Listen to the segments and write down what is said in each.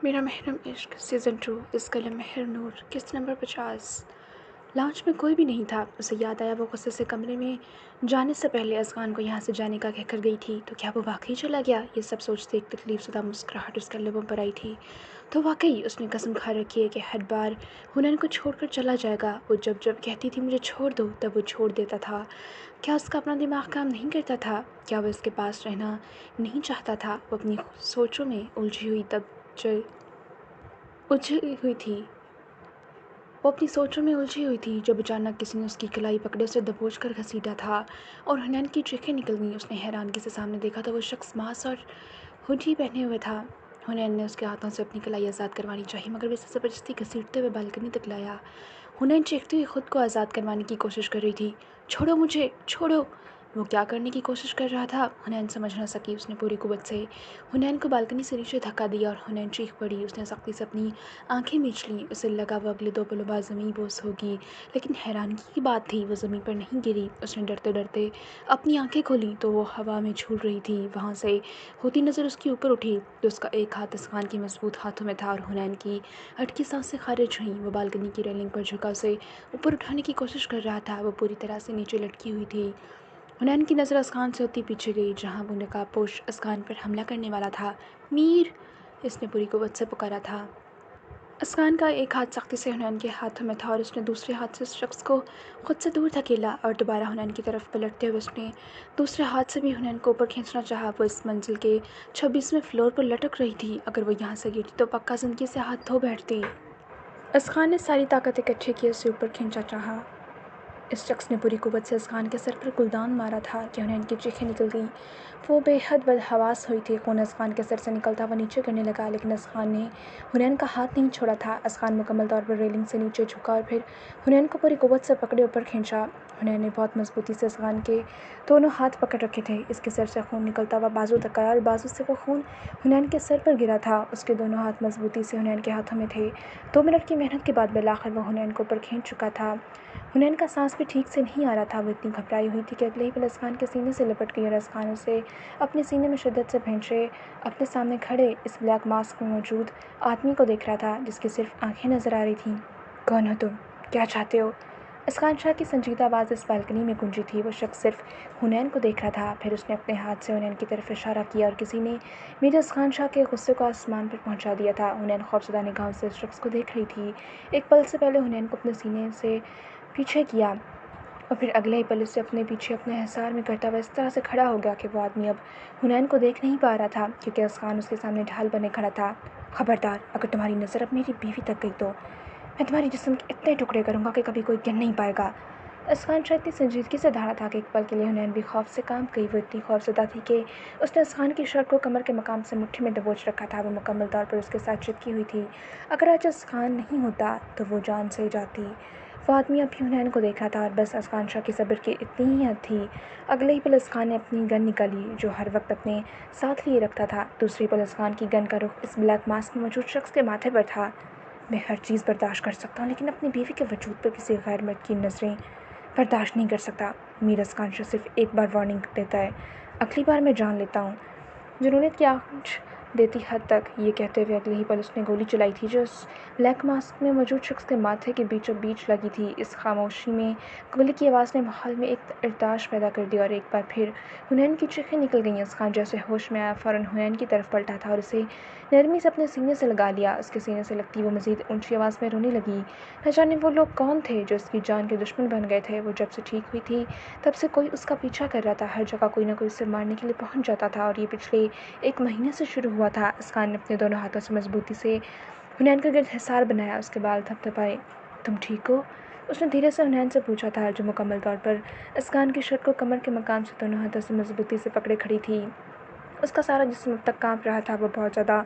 میرا محرم عشق سیزن 2 اس قلم مہر نور قسط نمبر 50۔ لانچ میں کوئی بھی نہیں تھا۔ اسے یاد آیا وہ غصے سے کمرے میں جانے سے پہلے اذغان کو یہاں سے جانے کا کہہ کر گئی تھی، تو کیا وہ واقعی چلا گیا؟ یہ سب سوچتے ایک تکلیف زدہ مسکراہٹ اس کے لبوں پر آئی تھی۔ تو واقعی اس نے قسم کھا رکھی ہے کہ ہر بار حنین کو چھوڑ کر چلا جائے گا۔ وہ جب جب کہتی تھی مجھے چھوڑ دو، تب وہ چھوڑ دیتا تھا۔ کیا اس کا اپنا دماغ کام نہیں کرتا تھا؟ کیا وہ اس کے پاس رہنا نہیں چاہتا تھا؟ وہ اپنی سوچوں میں الجھی ہوئی تھی جب اچانک کسی نے اس کی کلائی پکڑے اسے دبوچ کر گھسیٹا تھا اور حنین کی چیخیں نکل گئیں۔ اس نے حیرانگی سے سامنے دیکھا تو وہ شخص ماسک اور ہوڈی پہنے ہوئے تھا۔ حنین نے اس کے ہاتھوں سے اپنی کلائی آزاد کروانی چاہی، مگر وہ اسے زبردستی گھسیٹتے ہوئے بالکنی تک لایا۔ حنین چیختی ہوئی خود کو آزاد کروانے کی کوشش کر رہی تھی۔ چھوڑو مجھے، چھوڑو! وہ کیا کرنے کی کوشش کر رہا تھا حنین سمجھ نہ سکی۔ اس نے پوری قوت سے حنین کو بالکنی سے نیچے دھکا دیا اور حنین چیخ پڑی۔ اس نے سختی سے اپنی آنکھیں میچ لیں۔ اسے لگا وہ اگلے 2 پلوں بعد زمیں بوس ہوگی، لیکن حیرانگی کی بات تھی وہ زمیں پر نہیں گری۔ اس نے ڈرتے ڈرتے اپنی آنکھیں کھولیں تو وہ ہوا میں جھول رہی تھی۔ وہاں سے ہوتی نظر اس کی اوپر اٹھی تو اس کا ایک ہاتھ اذغان کے مضبوط ہاتھوں میں تھا اور حنین کی اٹکی سانسیں خارج ہوئیں۔ وہ بالکنی کی ریلنگ پر جھکا اسے اوپر اٹھانے کی کوشش کر رہا تھا۔ وہ پوری طرح سے نیچے لٹکی ہوئی تھی۔ حنین کی نظر اذغان سے ہوتی پیچھے گئی، جہاں وہ نقاب پوش اذغان پر حملہ کرنے والا تھا۔ میر! اس نے پوری قوت سے پکارا تھا۔ اذغان کا ایک ہاتھ سختی سے حنین کے ہاتھوں میں تھا اور اس نے دوسرے ہاتھ سے اس شخص کو خود سے دور دھکیلا اور دوبارہ حنین کی طرف پلٹتے ہوئے اس نے دوسرے ہاتھ سے بھی حنین کو اوپر کھینچنا چاہا۔ وہ اس منزل کے 26ویں فلور پر لٹک رہی تھی۔ اگر وہ یہاں سے گرتی تو پکا زندگی سے ہاتھ دھو بیٹھتی۔ اذغان نے ساری طاقت اکٹھی کی، اسے اوپر کھینچا چاہا۔ اس شخص نے پوری قوت سے اذغان کے سر پر گلدان مارا تھا کہ حنین کی چیخیں نکل گئیں۔ وہ بے حد بدحواس ہوئی تھی۔ خون اذغان کے سر سے نکلتا وہ نیچے گرنے لگا، لیکن اذغان نے حنین کا ہاتھ نہیں چھوڑا تھا۔ اذغان مکمل طور پر ریلنگ سے نیچے جھکا اور پھر حنین کو پوری قوت سے پکڑے اوپر کھینچا۔ حنین نے بہت مضبوطی سے اذغان کے دونوں ہاتھ پکڑ رکھے تھے۔ اس کے سر سے خون نکلتا ہوا بازو تک آیا اور بازو سے وہ خون حنین کے سر پر گرا تھا۔ اس کے دونوں ہاتھ مضبوطی سے حنین کے ہاتھوں میں تھے۔ 2 منٹ کی محنت کے بعد بالآخر وہ حنین کو اوپر کھینچ چکا تھا۔ حنین کا سانس بھی ٹھیک سے نہیں آ رہا تھا۔ وہ اتنی گھبرائی ہوئی تھی کہ اگلے ہی پل اذغان کے سینے سے لپٹ گئی اور اذغان اسے اپنے سینے میں شدت سے بھینچے اپنے سامنے کھڑے اس بلیک ماسک میں موجود آدمی کو دیکھ رہا تھا، جس کی صرف آنکھیں نظر آ رہی تھیں۔ کون ہو تم؟ کیا چاہتے ہو؟ اذغان شاہ کی سنجیدہ آواز اس بالکنی میں گونجی تھی۔ وہ شخص صرف حنین کو دیکھ رہا تھا، پھر اس نے اپنے ہاتھ سے حنین کی طرف اشارہ کیا اور کسی نے میرے اذغان شاہ کے غصے کو آسمان پر پہنچا دیا تھا۔ حنین خوفزدہ نگاہوں سے اس شخص کو دیکھ رہی تھی۔ ایک پل سے پہلے حنین کو اپنے سینے سے پیچھے کیا اور پھر اگلے ہی پل اسے اپنے پیچھے اپنے حصار میں کرتا ہوا اس طرح سے کھڑا ہو گیا کہ وہ آدمی اب حنین کو دیکھ نہیں پا رہا تھا، کیونکہ اذغان اس کے سامنے ڈھال بنے کھڑا تھا۔ خبردار! اگر تمہاری نظر اب میری بیوی تک گئی تو میں تمہارے جسم کے اتنے ٹکڑے کروں گا کہ کبھی کوئی گن نہیں پائے گا۔ اذغان شاہ اتنی سنجیدگی سے دھاڑا تھا کہ ایک پل کے لیے حنین بھی خوف سے کانپ گئی۔ وہ اتنی خوفزدہ تھی کہ اس نے اذغان کی شرٹ کو کمر کے مقام سے مٹھی میں دبوچ رکھا تھا۔ وہ مکمل طور پر اس کے ساتھ چپکی ہوئی تھی۔ اگر آج اذغان نہیں ہوتا تو وہ جان سے جاتی۔ وہ آدمی اب بھی حنین کو دیکھ رہا تھا اور بس اذغان شاہ کے صبر کی اتنی ہی حد تھی۔ اگلے ہی پل اذغان نے اپنی گن نکالی، جو ہر وقت اپنے ساتھ لیے رکھتا تھا۔ دوسری پل اذغان کی گن کا رخ اس بلیک ماسک میں موجود شخص کے ماتھے پر تھا۔ میں ہر چیز برداشت کر سکتا ہوں، لیکن اپنی بیوی کے وجود پر کسی غیر مرد کی نظریں برداشت نہیں کر سکتا۔ میر اذغان شاہ صرف ایک بار وارننگ دیتا ہے، اگلی بار میں جان لیتا ہوں۔ جنونیت کی آنچ دیتی حد تک یہ کہتے ہوئے اگلے ہی پل اس نے گولی چلائی تھی، جو اس بلیک ماسک میں موجود شخص کے ماتھے کے بیچوں بیچ لگی تھی۔ اس خاموشی میں گولی کی آواز نے ماحول میں ایک ارتعاش پیدا کر دیا اور ایک بار پھر حنین کی چیخیں نکل گئیں۔ اذغان جیسے ہوش میں آیا فوراً حنین کی طرف پلٹا تھا اور اسے نرمی سے اپنے سینے سے لگا لیا۔ اس کے سینے سے لگتی وہ مزید اونچی آواز میں رونے لگی۔ نہ جانے وہ لوگ کون تھے جو اس کی جان کے دشمن بن گئے تھے۔ وہ جب سے ٹھیک ہوئی تھی تب سے کوئی اس کا پیچھا کر رہا تھا، ہر جگہ کوئی نہ کوئی اسے مارنے کے لیے پہنچ جاتا تھا، اور یہ پچھلے 1 مہینے سے شروع ہوا تھا۔ اذغان نے اپنے دونوں ہاتھوں سے مضبوطی سے حنین کے گرد حصار بنایا، اس کے بال تھپتھپائے۔ تم ٹھیک ہو؟ اس نے دھیرے سے حنین سے پوچھا تھا، جو مکمل طور پر اذغان کی شرٹ کو کمر کے مقام سے دونوں ہاتھوں سے مضبوطی سے پکڑے کھڑی تھی۔ اس کا سارا جسم اب تک کانپ رہا تھا۔ وہ بہت زیادہ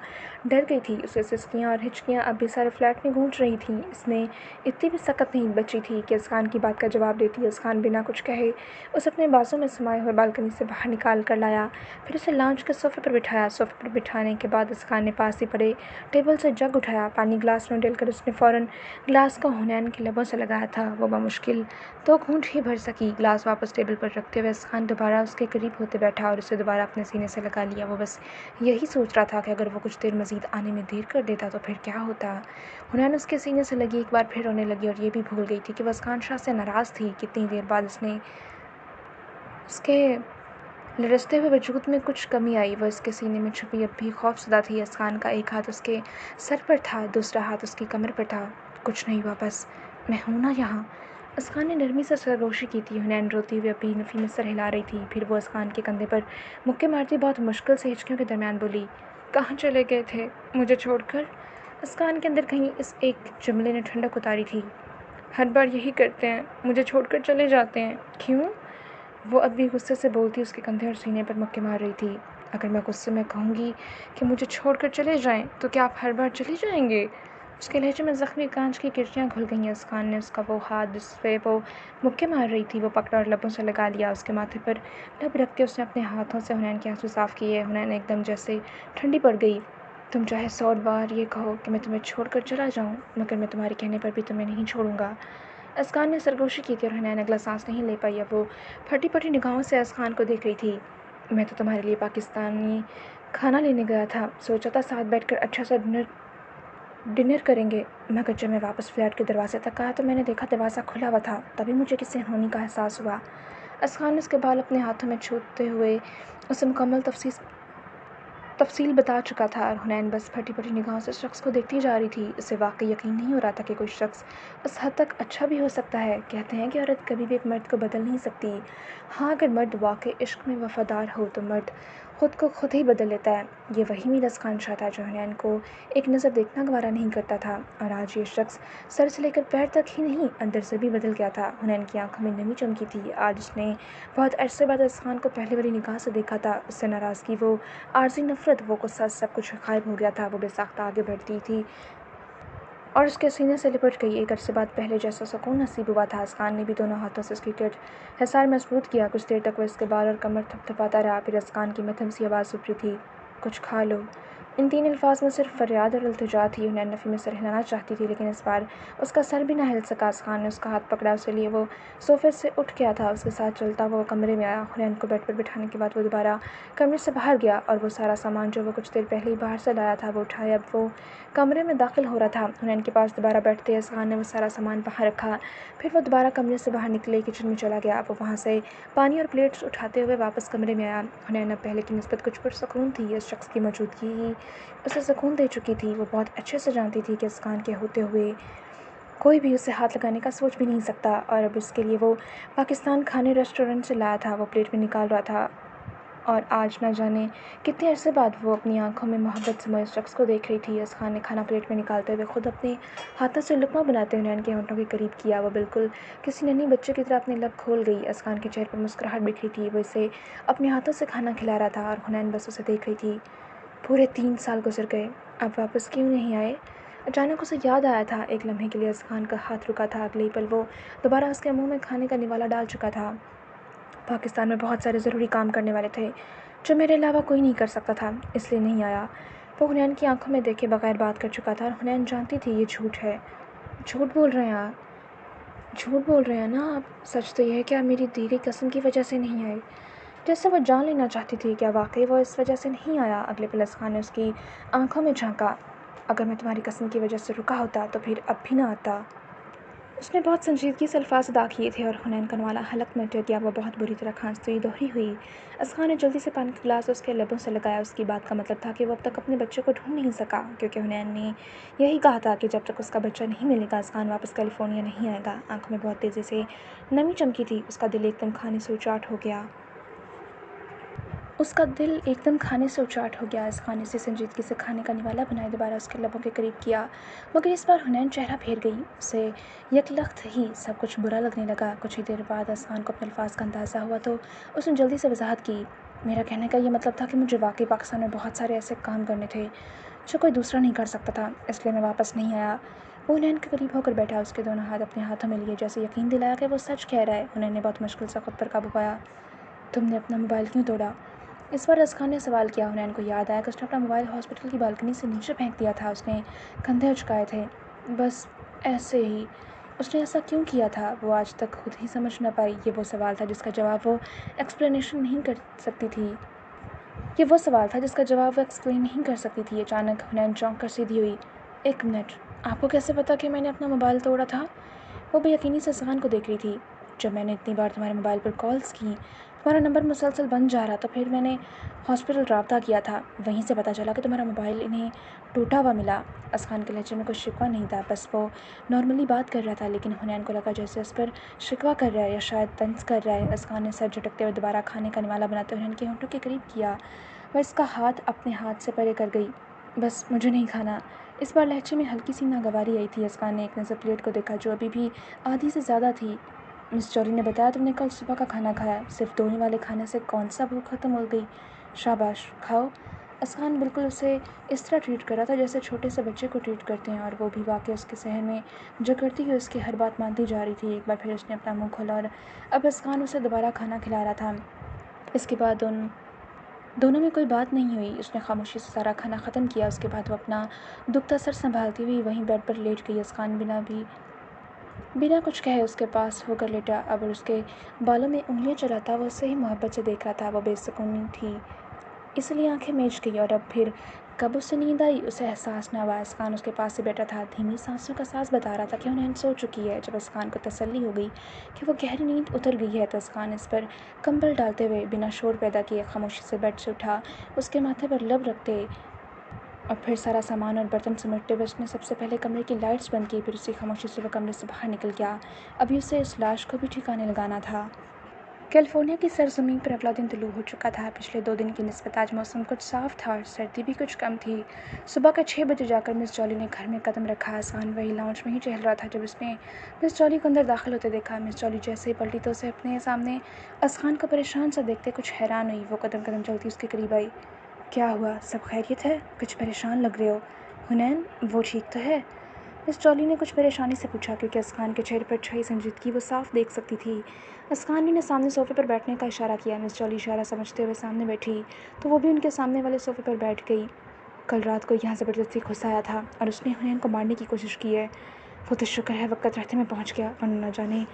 ڈر گئی تھی۔ اسے سسکیاں اور ہچکیاں اب بھی سارے فلیٹ میں گونج رہی تھیں۔ اس میں اتنی بھی سکت نہیں بچی تھی کہ اذغان کی بات کا جواب دیتی۔ اذغان بنا کچھ کہے اسے اپنے بازو میں سمائے ہوئے بالکنی سے باہر نکال کر لایا، پھر اسے لانچ کے صوفے پر بٹھایا۔ صوفے پر بٹھانے کے بعد اذغان نے پاس ہی پڑے ٹیبل سے جگ اٹھایا۔ پانی گلاس میں ڈال کر اس نے فوراً گلاس کو حنین کے لبوں سے لگایا تھا۔ وہ بمشکل 2 گھونٹ ہی بھر سکی۔ گلاس واپس ٹیبل پر رکھتے ہوئے اذغان دوبارہ اس کے قریب ہوتے بیٹھا اور اسے دوبارہ اپنے سینے سے لگا لیا۔ وہ بس یہی سوچ رہا تھا کہ اگر وہ کچھ دیر مزید آنے میں دیر کر دیتا تو پھر کیا ہوتا۔ حنین اس کے سینے سے لگی، ایک بار پھر رونے لگی اور یہ بھی بھول گئی تھی کہ وہ اسکان شاہ سے ناراض تھی۔ کتنی دیر بعد اس کے لرزتے ہوئے وجود میں کچھ کمی آئی۔ وہ اس کے سینے میں چھپی اب بھی خوف زدہ تھی۔ اسکان کا ایک ہاتھ اس کے سر پر تھا، دوسرا ہاتھ اس کی کمر پر تھا۔ کچھ نہیں ہوا، بس میں ہوں نا یہاں۔ اسکان نے نرمی سے سرگوشی کی تھی۔ حنین روتی ہوئی اپنی نفی میں سر ہلا رہی تھی۔ پھر وہ اسکان کے کندھے پر مکے مارتی بہت مشکل سے ہچکیوں کے درمیان بولی، کہاں چلے گئے تھے مجھے چھوڑ کر؟ اسکان کے اندر کہیں اس ایک جملے نے ٹھنڈک اتاری تھی۔ ہر بار یہی کرتے ہیں، مجھے چھوڑ کر چلے جاتے ہیں۔ کیوں؟ وہ اب بھی غصے سے بولتی اس کے کندھے اور سینے پر مکے مار رہی تھی۔ اگر میں غصے میں کہوں گی کہ مجھے چھوڑ کر چلے جائیں تو کیا آپ ہر بار چلے جائیں گے؟ اس کے لہجے میں زخمی کانچ کی کرچیاں گھل گئیں۔ اسکان نے اس کا وہ ہاتھ جس پہ وہ مکے مار رہی تھی وہ پکڑا اور لبوں سے لگا لیا۔ اس کے ماتھے پر لب رکھ کے اس نے اپنے ہاتھوں سے حنین کے آنسو صاف کیے۔ حنین ایک دم جیسے ٹھنڈی پڑ گئی۔ تم چاہے 100 بار یہ کہو کہ میں تمہیں چھوڑ کر چلا جاؤں، مگر میں تمہارے کہنے پر بھی تمہیں نہیں چھوڑوں گا۔ اسکان نے سرگوشی کی تھی اور حنین اگلا سانس نہیں لے پائی۔ اب وہ پھٹی پھٹی نگاہوں سے اسکان کو دیکھ رہی تھی۔ میں تو تمہارے لیے پاکستانی کھانا لینے گیا تھا، سوچا تھا ساتھ بیٹھ کر اچھا سا ڈنر کریں گے، مگر جب میں واپس فلیٹ کے دروازے تک آیا تو میں نے دیکھا دروازہ کھلا ہوا تھا، تبھی مجھے کسی انہونی کا احساس ہوا۔ اسکان نے اس کے بال اپنے ہاتھوں میں چھوتے ہوئے اسے مکمل تفصیل بتا چکا تھا اور حنین بس پھٹی پھٹی نگاہوں سے اس شخص کو دیکھتی جا رہی تھی۔ اسے واقعی یقین نہیں ہو رہا تھا کہ کوئی شخص اس حد تک اچھا بھی ہو سکتا ہے۔ کہتے ہیں کہ عورت کبھی بھی ایک مرد کو بدل نہیں سکتی۔ ہاں، اگر مرد واقعی عشق میں وفادار ہو تو مرد خود کو خود ہی بدل لیتا ہے۔ یہ وہی میرا اسکان شاہ تھا جو حنین کو ایک نظر دیکھنا گوارا نہیں کرتا تھا، اور آج یہ شخص سر سے لے کر پیر تک ہی نہیں، اندر سے بھی بدل گیا تھا۔ حنین کی آنکھوں میں نمی چمکی تھی۔ آج اس نے بہت عرصے بعد اسکان کو پہلے والی نگاہ سے دیکھا تھا۔ اس سے ناراضگی، وہ عارضی نفرت، وہ غصہ، سب کچھ غائب ہو گیا تھا۔ وہ بے ساختہ آگے بڑھتی تھی اور اس کے سینے سے لپٹ گئی۔ ایک عرصے بعد پہلے جیسا سکون نصیب ہوا تھا۔ اسکان نے بھی دونوں ہاتھوں سے اس کی گرد حصار مضبوط کیا۔ کچھ دیر تک وہ اس کے بال اور کمر تھپ تھپاتا رہا، پھر اسکان کی مدھم سی آواز ابھری تھی، کچھ کھا لو۔ ان 3 الفاظ میں صرف فریاد اور التجا تھی۔ حنین نفی میں سر ہلانا چاہتی تھی لیکن اس بار اس کا سر بھی نہ ہل سکا۔ اسکان نے اس کا ہاتھ پکڑا، اسے لیے وہ صوفے سے اٹھ گیا تھا۔ اس کے ساتھ چلتا ہوا وہ کمرے میں آیا۔ حنین کو بیڈ پر بٹھانے کے بعد وہ دوبارہ کمرے سے باہر گیا اور وہ سارا سامان جو وہ کچھ دیر پہلے ہی باہر سے لایا تھا وہ اٹھائے۔ اب وہ کمرے میں داخل ہو رہا تھا۔ حنین کے پاس دوبارہ بیٹھتے ہی اسکان نے وہ سارا سامان وہاں رکھا، پھر وہ دوبارہ کمرے سے باہر نکلے، کچن میں چلا گیا۔ اب وہ وہاں سے پانی اور پلیٹس اٹھاتے ہوئے واپس کمرے میں آیا۔ حنین اب پہلے کی نسبت کچھ پرسکون تھی۔ اس شخص کی موجودگی ہی اسے سکون دے چکی تھی۔ وہ بہت اچھے سے جانتی تھی کہ اسکان کے ہوتے ہوئے کوئی بھی اسے ہاتھ لگانے کا سوچ بھی نہیں سکتا، اور اب اس کے لیے وہ پاکستان کھانے ریسٹورنٹ سے لایا تھا۔ وہ پلیٹ میں نکال رہا تھا اور آج نہ جانے کتنے عرصے بعد وہ اپنی آنکھوں میں محبت سے موئے اس شخص کو دیکھ رہی تھی۔ اسکان نے کھانا پلیٹ میں نکالتے ہوئے خود اپنے ہاتھوں سے لقمہ بناتے ہوئے حنین کے ہونٹوں کے قریب کیا۔ وہ بالکل کسی ننھی بچے کی طرح اپنے لب کھول گئی۔ اسکان کے چہرے پر مسکراہٹ بکھری تھی۔ وہ اسے اپنے ہاتھوں سے کھانا کھلا رہا تھا اور حنین بس اسے دیکھ رہی تھی۔ پورے 3 سال گزر گئے، اب واپس کیوں نہیں آئے؟ اچانک اسے یاد آیا تھا۔ ایک لمحے کے لیے اسکان کا ہاتھ رکا تھا، اگلے ہی پل وہ دوبارہ اس کے منہ میں کھانے کا نوالا ڈال چکا تھا۔ پاکستان میں بہت سارے ضروری کام کرنے والے تھے جو میرے علاوہ کوئی نہیں کر سکتا تھا، اس لیے نہیں آیا۔ وہ حنین کی آنکھوں میں دیکھے بغیر بات کر چکا تھا اور حنین جانتی تھی یہ جھوٹ ہے۔ جھوٹ بول رہے ہیں آپ، جھوٹ بول رہے ہیں نا آپ؟ سچ تو یہ ہے کہ آپ میری دی گئی قسم کی وجہ سے نہیں آئے۔ جیسے وہ جان لینا چاہتی تھی کیا واقعی وہ اس وجہ سے نہیں آیا۔ اگلے پل اسکان نے اس کی آنکھوں میں جھانکا، اگر میں تمہاری قسم کی وجہ سے رکا ہوتا تو پھر اب بھی نہ آتا۔ اس نے بہت سنجیدگی سے الفاظ ادا کیے تھے اور حنین کا نوالا حلق میں ٹر گیا۔ وہ بہت بری طرح کھانستی ہوئی دوہری ہوئی۔ اسکان نے جلدی سے پانی کا گلاس اس کے لبوں سے لگایا۔ اس کی بات کا مطلب تھا کہ وہ اب تک اپنے بچے کو ڈھونڈ نہیں سکا، کیونکہ حنین نے یہی کہا تھا کہ جب تک اس کا بچہ نہیں ملے گا اسکان واپس کیلیفورنیا نہیں آئے گا۔ آنکھوں میں بہت تیزی سے نمی چمکی تھی۔ اس کا دل ایک دم کھانے سے اچاٹ ہو گیا۔ اسکان نے اسے سنجیدگی سے کھانے کا نوالا بنائے دوبارہ اس کے لبوں کے قریب کیا، مگر اس بار حنین چہرہ پھیر گئی۔ اسے یکلخت ہی سب کچھ برا لگنے لگا۔ کچھ ہی دیر بعد اسکان کو اپنے الفاظ کا اندازہ ہوا تو اس نے جلدی سے وضاحت کی، میرا کہنے کا یہ مطلب تھا کہ مجھے واقعی پاکستان میں بہت سارے ایسے کام کرنے تھے جو کوئی دوسرا نہیں کر سکتا تھا، اس لیے میں واپس نہیں آیا۔ وہ حنین کے قریب ہو کر بیٹھا، اس کے دونوں ہاتھ اپنے ہاتھوں میں لیے جیسے یقین دلایا کہ وہ سچ کہہ رہا ہے۔ حنین نے بہت مشکل سے خود پر قابو پایا، تم نے اپنا موبائل کیوں توڑا؟ اس بار اسکان نے سوال کیا۔ حنین کو یاد آیا کہ اس نے اپنا موبائل ہاسپٹل کی بالکنی سے نیچے پھینک دیا تھا۔ اس نے کندھے اچکائے تھے، بس ایسے ہی۔ اس نے ایسا کیوں کیا تھا وہ آج تک خود ہی سمجھ نہ پائی۔ یہ وہ سوال تھا جس کا جواب وہ ایکسپلینیشن نہیں کر سکتی تھی۔ یہ وہ سوال تھا جس کا جواب وہ ایکسپلین نہیں کر سکتی تھی۔ اچانک حنین چونک کر سیدھی ہوئی۔ ایک منٹ، آپ کو کیسے پتا کہ میں نے اپنا موبائل توڑا تھا؟ وہ بے یقینی سے اسقان کو دیکھ رہی تھی۔ جب میں نے اتنی بار تمہارے موبائل پر کالز کی، تمہارا نمبر مسلسل بند جا رہا، تو پھر میں نے ہاسپٹل رابطہ کیا تھا، وہیں سے پتہ چلا کہ تمہارا موبائل انہیں ٹوٹا ہوا ملا۔ اسقان کے لہجے میں کوئی شکوہ نہیں تھا، بس وہ نارملی بات کر رہا تھا، لیکن حنین کو لگا جیسے اس پر شکوہ کر رہا ہے یا شاید طنز کر رہا ہے۔ اسقان نے سر جھٹکتے ہوئے دوبارہ کھانے کا نوالہ بناتے ہوئے حنین کے ہونٹوں کے قریب کیا۔ وہ اس کا ہاتھ اپنے ہاتھ سے پرے کر گئی۔ بس مجھے نہیں کھانا۔ اس بار لہجے میں ہلکی سی ناگواری آئی تھی۔ اسقان نے ایک نظر پلیٹ کو دیکھا جو ابھی بھی آدھی سے زیادہ تھی۔ مس جولی نے بتایا تم نے کل صبح کا کھانا کھایا، صرف دھونے والے کھانے سے کون سا بھوک ختم ہو گئی؟ شاباش، کھاؤ۔ اسقان بالکل اسے اس طرح ٹریٹ کر رہا تھا جیسے چھوٹے سے بچے کو ٹریٹ کرتے ہیں، اور وہ بھی واقعی اس کے صحن میں جکڑتی ہوئی اس کی ہر بات مانتی جا رہی تھی۔ ایک بار پھر اس نے اپنا منہ کھولا اور اب اسقان اسے دوبارہ کھانا کھلا رہا تھا۔ اس کے بعد دونوں میں کوئی بات نہیں ہوئی۔ اس نے خاموشی سے سارا کھانا ختم کیا۔ اس کے بعد وہ اپنا دکھتا سر سنبھالتی ہوئی وہیں بیڈ پر لیٹ گئی۔ اسقان بنا کچھ کہے اس کے پاس ہو کر لیٹا۔ اب اس کے بالوں میں انگلیاں چلاتا وہ اسے ہی محبت سے دیکھ رہا تھا۔ وہ بے سکون تھی، اس لیے آنکھیں میچ گئی، اور اب پھر کب اسے نیند آئی اسے احساس نہ ہوا۔ اسقان اس کے پاس ہی بیٹھا تھا، دھیمی سانسوں کا ساز بتا رہا تھا کہ حنین سو چکی ہے۔ جب اسقان کو تسلی ہو گئی کہ وہ گہری نیند اتر گئی ہے تو اسقان اس پر کمبل ڈالتے ہوئے بنا شور پیدا کیے خاموشی سے بیڈ سے اٹھا، اس کے ماتھے پر لب رکھتے اور پھر سارا سامان اور برتن سمیٹتے ہوئے اس نے سب سے پہلے کمرے کی لائٹس بند کی، پھر اسی خاموشی سے وہ کمرے سے باہر نکل گیا۔ ابھی اسے اس لاش کو بھی ٹھکانے لگانا تھا۔ کیلیفورنیا کی سرزمین پر اگلا دن طلوع ہو چکا تھا۔ پچھلے 2 دن کی نسبت آج موسم کچھ صاف تھا اور سردی بھی کچھ کم تھی۔ صبح کے 6 بجے جا کر مس جولی نے گھر میں قدم رکھا۔ اسقان وہی لاؤنج میں ہی ٹہل رہا تھا جب اس نے مس جولی کو اندر داخل ہوتے دیکھا۔ مس جولی جیسے ہی پلٹی تو اسے اپنے سامنے اسقان کو پریشان سا دیکھتے کچھ حیران ہوئی۔ وہ قدم قدم چلتی اس کے قریب آئی۔ کیا ہوا؟ سب خیریت ہے؟ کچھ پریشان لگ رہے ہو۔ حنین وہ ٹھیک تو ہے؟ مس جولی نے کچھ پریشانی سے پوچھا، کیونکہ اسقان کے چہرے پر چھائی سنجیدگی وہ صاف دیکھ سکتی تھی۔ اسقان نے سامنے صوفے پر بیٹھنے کا اشارہ کیا۔ مس جولی اشارہ سمجھتے ہوئے سامنے بیٹھی تو وہ بھی ان کے سامنے والے صوفے پر بیٹھ گئی۔ کل رات کو یہاں زبردستی گھس آیا تھا اور اس نے حنین کو مارنے کی کوشش کی ہے۔ وہ تو شکر ہے وقت رہتے میں پہنچ گیا، ورنہ نہ جانے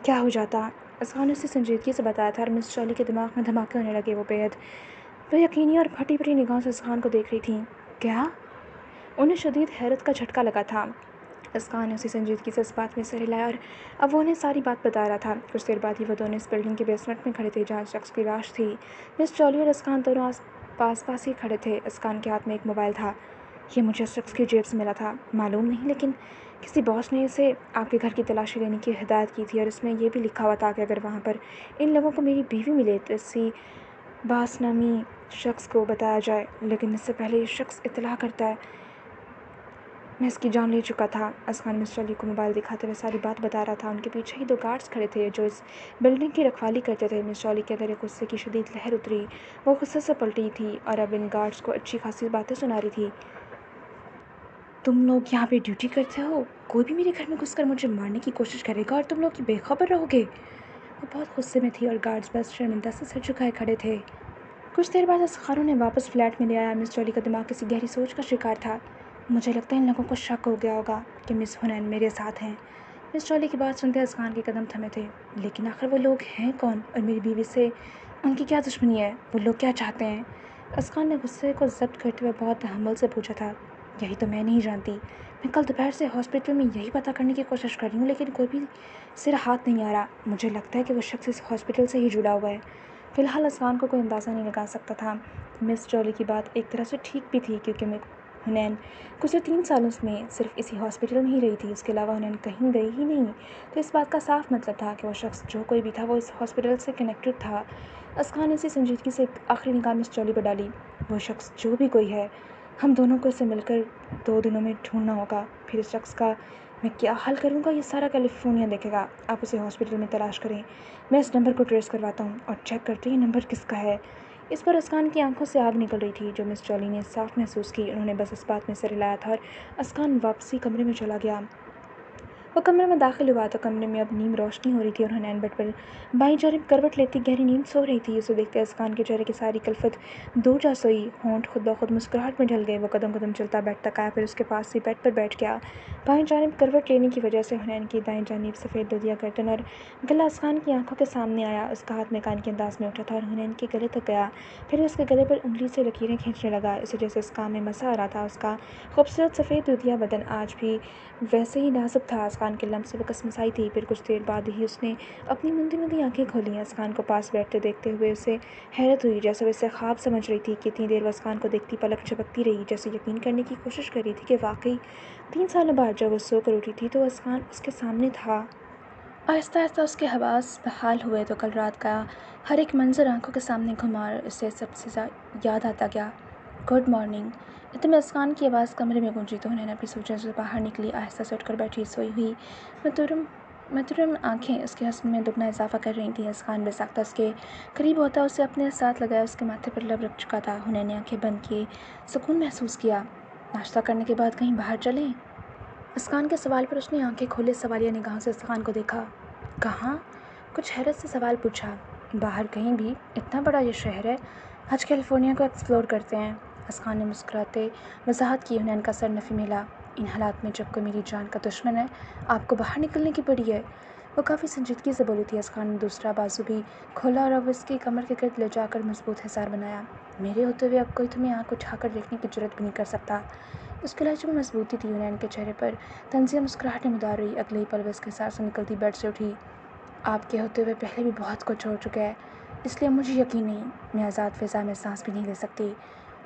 کیا ہو جاتا۔ اسقان نے اسی سنجیدگی سے بتایا تھا، اور مس جولی کے دماغ میں دھماکے ہونے لگے۔ وہ بے حد بے یقینی اور پھٹی پھٹی نگاہوں سے اسقان کو دیکھ رہی تھیں۔ کیا؟ انہیں شدید حیرت کا جھٹکا لگا تھا۔ اسقان نے اسی سنجیدگی سے اس بات میں سر ہلایا اور اب وہ انہیں ساری بات بتا رہا تھا۔ کچھ دیر بعد ہی وہ دونوں اس بلڈنگ کے بیسمنٹ میں کھڑے تھے جہاں شخص کی لاش تھی۔ مس جولی اور اسقان دونوں پاس ہی کھڑے تھے۔ اسقان کے ہاتھ میں ایک موبائل تھا۔ یہ مجھے اس شخص کی جیب سے ملا تھا، معلوم نہیں، لیکن کسی باس نے اسے آپ کے گھر کی تلاشی لینے کی ہدایت کی تھی، اور اس میں یہ بھی لکھا ہوا تھا کہ اگر وہاں پر ان لوگوں کو میری بیوی ملے تو اسی باس نامی شخص کو بتایا جائے، لیکن اس سے پہلے یہ شخص اطلاع کرتا ہے میں اس کی جان لے چکا تھا۔ اسقان مس جولی کو موبائل دکھاتے ہوئے ساری بات بتا رہا تھا۔ ان کے پیچھے ہی 2 گارڈز کھڑے تھے جو اس بلڈنگ کی رکھوالی کرتے تھے۔ مس جولی کے اندر ایک غصے کی شدید لہر اتری۔ وہ غصے سے پلٹی تھی اور اب ان گارڈز کو اچھی خاصی باتیں سنا رہی تھی۔ تم لوگ یہاں پہ ڈیوٹی کرتے ہو؟ کوئی بھی میرے گھر میں گھس کر مجھے مارنے کی کوشش کرے گا اور تم لوگ بے خبر رہو گے؟ وہ بہت غصے میں تھی اور گارڈز بس شرمندہ سے سر جھکائے کھڑے تھے۔ کچھ دیر بعد اسقان انہیں واپس فلیٹ میں لے آیا۔ مس جولی کا دماغ کسی گہری سوچ کا شکار تھا۔ مجھے لگتا ہے ان لوگوں کو شک ہو گیا ہوگا کہ مس حنین میرے ساتھ ہیں۔ مس جولی کی بات سنتے اسقان کے قدم تھمے تھے۔ لیکن آخر وہ لوگ ہیں کون اور میری بیوی سے ان کی کیا دشمنی ہے؟ وہ لوگ کیا چاہتے ہیں؟ اسقان نے غصے کو ضبط کرتے ہوئے بہت تحمل سے پوچھا تھا۔ یہی تو میں نہیں جانتی۔ میں کل دوپہر سے ہاسپٹل میں یہی پتہ کرنے کی کوشش کر رہی ہوں، لیکن کوئی بھی سر ہاتھ نہیں آ رہا۔ مجھے لگتا ہے کہ وہ شخص اس ہاسپٹل سے ہی جڑا ہوا ہے۔ فی الحال اسقان کو کوئی اندازہ نہیں لگا سکتا تھا۔ مس جولی کی بات ایک طرح سے ٹھیک بھی تھی، کیونکہ حنین گزشتہ 3 سالوں میں صرف اسی ہاسپٹل میں ہی رہی تھی، اس کے علاوہ حنین کہیں گئی ہی نہیں، تو اس بات کا صاف مطلب تھا کہ وہ شخص جو کوئی بھی تھا وہ اس ہاسپٹل سے کنیکٹڈ تھا۔ اسقان نے اسی سنجیدگی سے ایک آخری نگاہ مس جولی پر ڈالی۔ وہ شخص جو بھی کوئی ہے، ہم دونوں کو اسے مل کر 2 دنوں میں ڈھونڈنا ہوگا، پھر اس شخص کا میں کیا حل کروں گا یہ سارا کیلیفورنیا دیکھے گا۔ آپ اسے ہاسپٹل میں تلاش کریں، میں اس نمبر کو ٹریس کرواتا ہوں اور چیک کرتے ہیں یہ نمبر کس کا ہے۔ اس پر اسقان کی آنکھوں سے آگ نکل رہی تھی جو مس جولی نے صاف محسوس کی۔ انہوں نے بس اس بات میں سر ہلایا تھا اور اسقان واپسی کمرے میں چلا گیا۔ وہ کمرے میں داخل ہوا تو کمرے میں اب نیم روشنی ہو رہی تھی اور حنین بیڈ پر بائیں جانب کروٹ لیتی گہری نیند سو رہی تھی۔ اسے دیکھتے اسقان کے چہرے کی ساری کلفت دور جا سوئی، ہونٹ خود بخود مسکراہٹ میں ڈھل گئے۔ وہ قدم قدم چلتا بیڈ تک آیا، پھر اس کے پاس ہی بیڈ پر بیٹھ گیا۔ بائیں جانب کروٹ لینے کی وجہ سے حنین کی دائیں جانب سفید دودیا گردن اور گلا اسقان کی آنکھوں کے سامنے آیا۔ اس کا ہاتھ میکان کے انداز میں اٹھا تھا اور حنین کے گلے تک گیا، پھر اس کے گلے پر انگلی سے لکیریں کھینچنے لگا، اسے جیسے اس کام میں مزہ آ رہا تھا۔ اس کا خوبصورت سفید دودیا بدن آج بھی ویسے ہی نازک تھا۔ اسقان کے لمس سے وہ کسمسائی تھی، پھر کچھ دیر بعد ہی اس نے اپنی مندی مندی آنکھیں کھولیں۔ اسقان کو پاس بیٹھتے دیکھتے ہوئے اسے حیرت ہوئی، جیسے وہ اسے خواب سمجھ رہی تھی۔ کتنی دیر وہ اسقان کو دیکھتی، پلک جھپکتی رہی، جیسے یقین کرنے کی کوشش کر رہی تھی کہ واقعی 3 سالوں بعد جب وہ سو کر اٹھی تھی تو اسقان اس کے سامنے تھا۔ آہستہ آہستہ اس کے حواس بحال ہوئے تو کل رات کا ہر ایک منظر آنکھوں کے سامنے گھما اور اسے سب سے یاد آتا گیا۔ Good morning! اتنے میں اسقان کی آواز کمرے میں گونجی تو حنین اپنی سوچوں سے باہر نکلی، آہستہ سے اٹھ کر بیٹھی، سوئی ہوئی مترم آنکھیں اس کے حسن میں دگنا اضافہ کر رہی تھیں۔ اسقان بے ساختہ اس کے قریب ہوتا اسے اپنے ساتھ لگایا، اس کے ماتھے پر لب رکھ چکا تھا۔ حنین نے آنکھیں بند کیے سکون محسوس کیا۔ ناشتہ کرنے کے بعد کہیں باہر چلیں؟ اسقان کے سوال پر اس نے آنکھیں کھولے سوالیہ نگاہوں سے اسقان کو دیکھا۔ کہاں؟ کچھ حیرت سے سوال پوچھا۔ باہر کہیں بھی، اتنا بڑا یہ شہر ہے، آج کیلیفورنیا کو ایکسپلور کرتے ہیں۔ اسقان نے مسکراتے وضاحت کی۔ حنین کا سر نفی میں ہلا۔ ان حالات میں جب کوئی میری جان کا دشمن ہے، آپ کو باہر نکلنے کی پڑی ہے؟ وہ کافی سنجیدگی سے بولی تھی۔ اسقان نے دوسرا بازو بھی کھولا اور اب اس کی کمر کے گرد لے جا کر مضبوط حصار بنایا۔ میرے ہوتے ہوئے اب کوئی تمہیں آنکھ اٹھا کر دیکھنے کی جرات بھی نہیں کر سکتا۔ اس کے لہجے میں مضبوطی تھی۔ حنین کے چہرے پر طنزیہ مسکراہٹ نمودار ہوئی۔ اگلے ہی پل وہ اس کے حصار سے نکلتی بیڈ سے اٹھی۔ آپ کے ہوتے ہوئے پہلے بھی بہت کچھ ہو چکا ہے، اس لیے مجھے یقین نہیں، میں آزاد فضا میں سانس بھی نہیں لے سکتی۔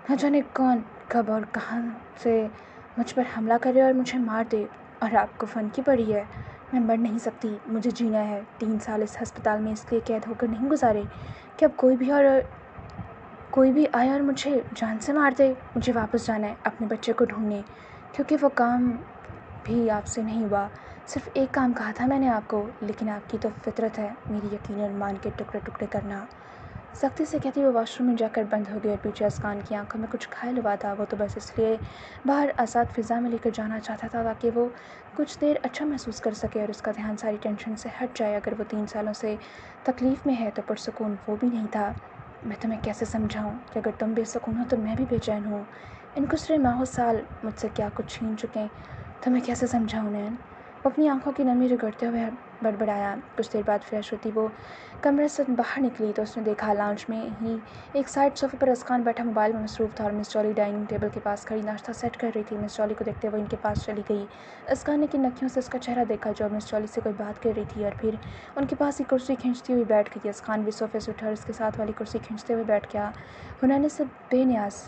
نہ جانے کون، کب اور کہاں سے مجھ پر حملہ کرے اور مجھے مار دے، اور آپ کو فن کی پڑی ہے۔ میں مر نہیں سکتی، مجھے جینا ہے۔ 3 سال اس ہسپتال میں اس لیے قید ہو کر نہیں گزارے کہ اب کوئی بھی آئے اور مجھے جان سے مار دے۔ مجھے واپس جانا ہے اپنے بچے کو ڈھونڈنے، کیونکہ وہ کام بھی آپ سے نہیں ہوا۔ صرف ایک کام کہا تھا میں نے آپ کو، لیکن آپ کی تو فطرت ہے میری یقین اور ایمان کے ٹکڑے ٹکڑے کرنا۔ سختی سے کہتی وہ واش روم میں جا کر بند ہو گئی اور پیچھے اسقان کی آنکھوں میں کچھ گھائل ہوا تھا۔ وہ تو بس اس لیے باہر آزاد فضا میں لے کر جانا چاہتا تھا تاکہ وہ کچھ دیر اچھا محسوس کر سکے اور اس کا دھیان ساری ٹینشن سے ہٹ جائے۔ اگر وہ 3 سالوں سے تکلیف میں ہے تو پرسکون وہ بھی نہیں تھا۔ میں تمہیں کیسے سمجھاؤں کہ اگر تم بے سکون ہو تو میں بھی بے چین ہوں۔ ان گزرے ماہوں سال مجھ سے کیا کچھ چھین چکے، تمہیں کیسے سمجھاؤں نین؟ وہ اپنی آنکھوں کی نمی رگڑتے ہوئے بڑبڑایا۔ کچھ دیر بعد فریش ہوتی وہ کمرے سے باہر نکلی تو اس نے دیکھا لاؤنج میں ہی ایک سائڈ صوفے پر اسقان بیٹھا موبائل میں مصروف تھا اور مس جولی ڈائننگ ٹیبل کے پاس کھڑی ناشتہ سیٹ کر رہی تھی۔ مس جولی کو دیکھتے وہ ان کے پاس چلی گئی۔ اسقان نے کن نکیوں سے اس کا چہرہ دیکھا جو اب مس جولی سے کوئی بات کر رہی تھی اور پھر ان کے پاس ہی کرسی کھینچتی ہوئی بیٹھ گئی۔ اسقان بھی صوفے سے اٹھا اور اس کے ساتھ والی کرسی کھینچتے ہوئے بیٹھ گیا۔ حنین سے بے نیاز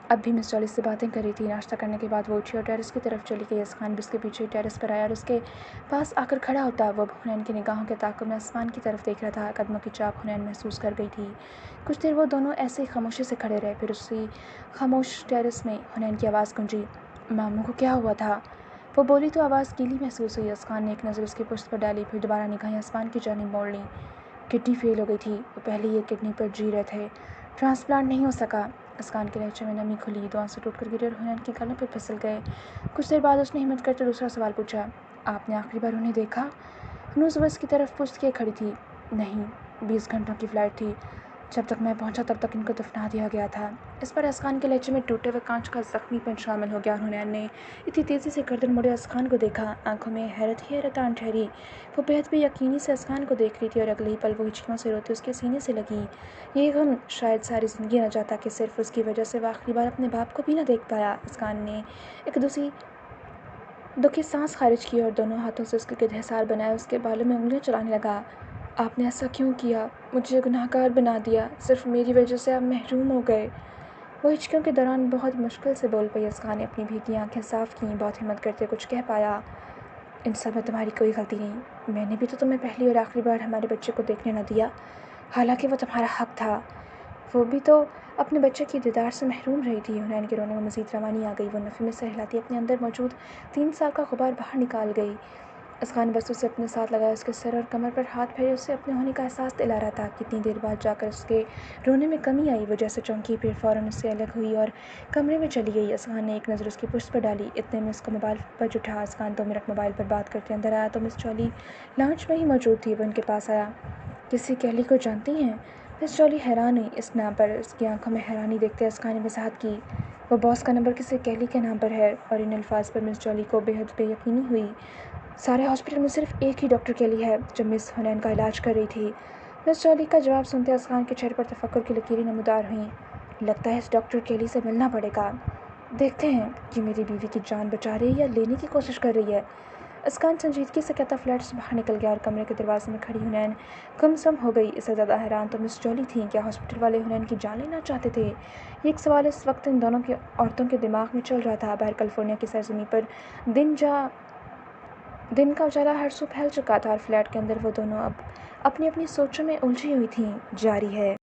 اب بھی مس جولی سے باتیں کر رہی تھی۔ ناشتہ کرنے کے بعد وہ اٹھی اور ٹیرس کی طرف چلی گئی۔ اسقان بھی اس کے پیچھے ٹیرس پر آیا اور اس کے پاس آ کر کھڑا ہوتا۔ وہ اب حنین کی نگاہوں کے تعاقب میں آسمان کی طرف دیکھ رہا تھا۔ قدموں کی چاپ حنین محسوس کر گئی تھی۔ کچھ دیر وہ دونوں ایسے ہی خاموشی سے کھڑے رہے، پھر اسی خاموش ٹیرس میں حنین کی آواز گونجی، ماموں کو کیا ہوا تھا؟ وہ بولی تو آواز گیلی محسوس ہوئی۔ اسقان نے ایک نظر اس کی پشت پر ڈالی، پھر دوبارہ نگاہیں آسمان کی جانب موڑ لیں۔ کڈنی فیل ہو گئی تھی، وہ پہلے ہی ایک کڈنی پر جی رہے تھے، ٹرانسپلانٹ نہیں ہو سکا۔ اسقان کے لہجے میں نمی کھلی، 2 آنسو ٹوٹ کر گرے اور حنین کے گالوں پر پھسل گئے۔ کچھ دیر بعد اس نے ہمت کرتے دوسرا سوال پوچھا، آپ نے آخری بار انہیں دیکھا؟ ہنوز وہ اس کی طرف پشت کیے کھڑی تھی۔ نہیں، 20 گھنٹوں کی فلائٹ تھی، جب تک میں پہنچا تب تک ان کو دفنا دیا گیا تھا۔ اس پر اسقان کے لہجے میں ٹوٹے ہوئے کانچ کا زخمی پن شامل ہو گیا اور حنین نے اتنی تیزی سے گردن موڑے اسقان کو دیکھا، آنکھوں میں حیرت ہی حیرت آن ٹھہری۔ وہ بے حد بے یقینی سے اسقان کو دیکھ رہی تھی اور اگلے ہی پل وہ ہچکیوں سے روتے اس کے سینے سے لگی۔ یہ غم شاید ساری زندگی نہ جاتا کہ صرف اس کی وجہ سے وہ آخری بار اپنے باپ کو بھی نہ دیکھ پایا۔ اسقان نے ایک دکھی سانس خارج کی اور دونوں ہاتھوں سے اس کے گرد حصار بنائے اس کے بالوں میں انگلیاں چلانے لگا۔ آپ نے ایسا کیوں کیا؟ مجھے گنہگار بنا دیا، صرف میری وجہ سے آپ محروم ہو گئے۔ وہ ہچکیوں کے دوران بہت مشکل سے بول پئی۔ اسقان نے اپنی بھیگی آنکھیں صاف کیں، بہت ہمت کرتے کچھ کہہ پایا، ان سب میں تمہاری کوئی غلطی نہیں، میں نے بھی تو تمہیں پہلی اور آخری بار ہمارے بچے کو دیکھنے نہ دیا، حالانکہ وہ تمہارا حق تھا۔ وہ بھی تو اپنے بچے کی دیدار سے محروم رہی تھی۔ حنین کے رونے میں مزید روانی آ گئی۔ وہ نفی میں سر ہلاتی اپنے اندر موجود 3 سال کا غبار باہر نکال گئی۔ اسقان نے بس اسے اپنے ساتھ لگایا، اس کے سر اور کمر پر ہاتھ پھیرے اسے اپنے ہونے کا احساس دلا رہا تھا۔ کتنی دیر بعد جا کر اس کے رونے میں کمی آئی، وہ جیسے چونکی، پھر فوراً اس سے الگ ہوئی اور کمرے میں چلی گئی۔ اسقان نے ایک نظر اس کی پشت پر ڈالی، اتنے میں اس کا موبائل بج اٹھا۔ اسقان 2 منٹ موبائل پر بات کرتے اندر آیا تو مس جولی لاؤنج میں ہی موجود تھی۔ وہ ان کے پاس آیا۔ کسی کیلی کو جانتی ہیں؟ مس جولی حیران ہوئی اس نام پر، اس کی آنکھوں میں حیرانی دیکھتے اسقان نے وضاحت کی، وہ باس کا نمبر کسی کیلی کے نام پر ہے۔ اور ان الفاظ پر مس جولی کو بے حد بے یقینی ہوئی۔ سارے ہاسپٹل میں صرف ایک ہی ڈاکٹر کیلی ہے جو مس حنین کا علاج کر رہی تھی۔ مس جولی کا جواب سنتے اسقان کے چہرے پر تفکر کی لکیریں نمودار ہوئیں۔ لگتا ہے اس ڈاکٹر کیلی سے ملنا پڑے گا، دیکھتے ہیں کہ میری بیوی کی جان بچا رہی ہے یا لینے کی کوشش کر رہی ہے۔ اسقان سنجیدگی سے کہتا فلیٹ سے باہر نکل گیا اور کمرے کے دروازے میں کھڑی حنین گم سم ہو گئی۔ اس سے زیادہ حیران تو مس جولی تھیں۔ کیا ہاسپٹل والے حنین کی جان لینا چاہتے تھے؟ یہ ایک سوال اس وقت ان دونوں کی عورتوں کے دماغ میں چل رہا تھا۔ باہر کیلیفورنیا کی سرزمین پر دن کا اجالا ہر سو پھیل چکا تھا اور فلیٹ کے اندر وہ دونوں اب اپنی اپنی سوچوں میں الجھی ہوئی تھیں۔ جاری ہے۔